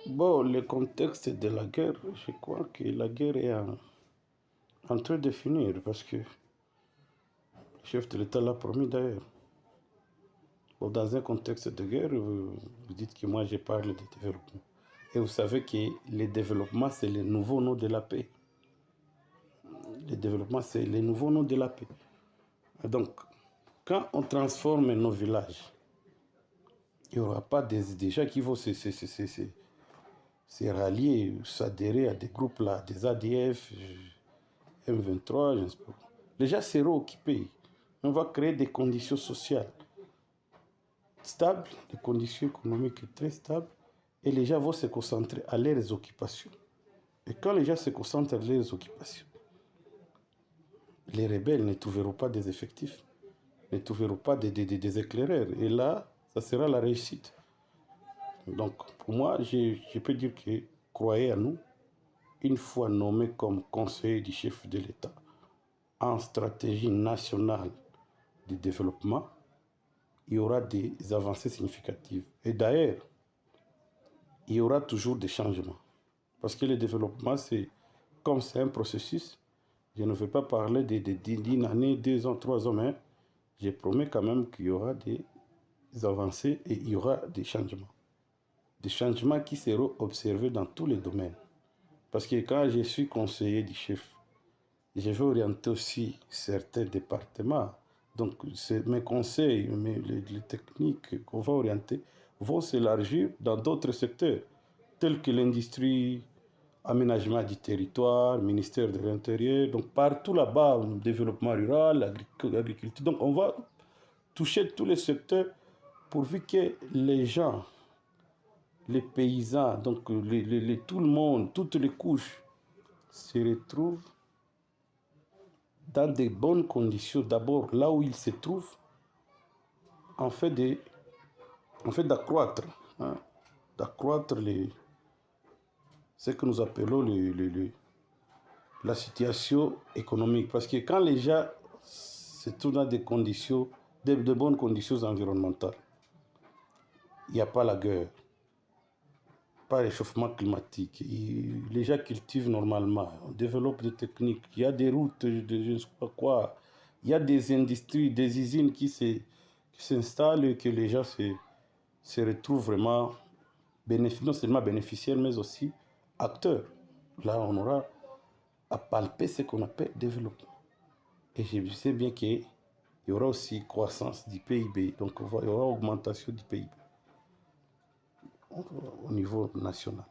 Bon, le contexte de la guerre, je crois que la guerre est en train de finir parce que le chef de l'État l'a promis d'ailleurs. Bon, dans un contexte de guerre, vous dites que moi je parle de développement. Et vous savez que le développement, c'est le nouveau nom de la paix. Le développement, c'est le nouveau nom de la paix. Et donc, quand on transforme nos villages, il n'y aura pas des gens qui vont se rallier, s'adhérer à des groupes là, des ADF, M23, je ne sais pas. Les gens seront occupés. On va créer des conditions sociales stables, des conditions économiques très stables, et les gens vont se concentrer à leurs occupations. Et quand les gens se concentrent à leurs occupations, les rebelles ne trouveront pas des effectifs, ne trouveront pas des éclaireurs. Et là, ça sera la réussite. Donc, pour moi, je peux dire que croyez à nous, une fois nommé comme conseiller du chef de l'État en stratégie nationale de développement, il y aura des avancées significatives. Et d'ailleurs, il y aura toujours des changements. Parce que le développement, comme c'est un processus, je ne veux pas parler d'une année, 2 ans, 3 ans, mais je promets quand même qu'il y aura des avancées et il y aura des changements. Des changements qui seront observés dans tous les domaines. Parce que quand je suis conseiller du chef, je vais orienter aussi certains départements. Donc, mes conseils, les techniques qu'on va orienter vont s'élargir dans d'autres secteurs, tels que l'industrie, aménagement du territoire, ministère de l'Intérieur. Donc, partout là-bas, développement rural, agriculture. Donc, on va toucher tous les secteurs pourvu que les gens, les paysans, donc tout le monde, toutes les couches se retrouvent dans de bonnes conditions, d'abord là où ils se trouvent, en fait d'accroître, hein, d'accroître ce que nous appelons la situation économique. Parce que quand les gens se trouvent dans des conditions, de bonnes conditions environnementales, il n'y a pas la guerre, pas le réchauffement climatique. Les gens cultivent normalement, on développe des techniques, il y a des routes, je ne sais pas quoi, il y a des industries, des usines qui s'installent et que les gens se retrouvent vraiment non seulement bénéficiaires, mais aussi acteurs. Là, on aura à palper ce qu'on appelle développement. Et je sais bien qu'il y aura aussi croissance du PIB, donc il y aura augmentation du PIB au niveau national.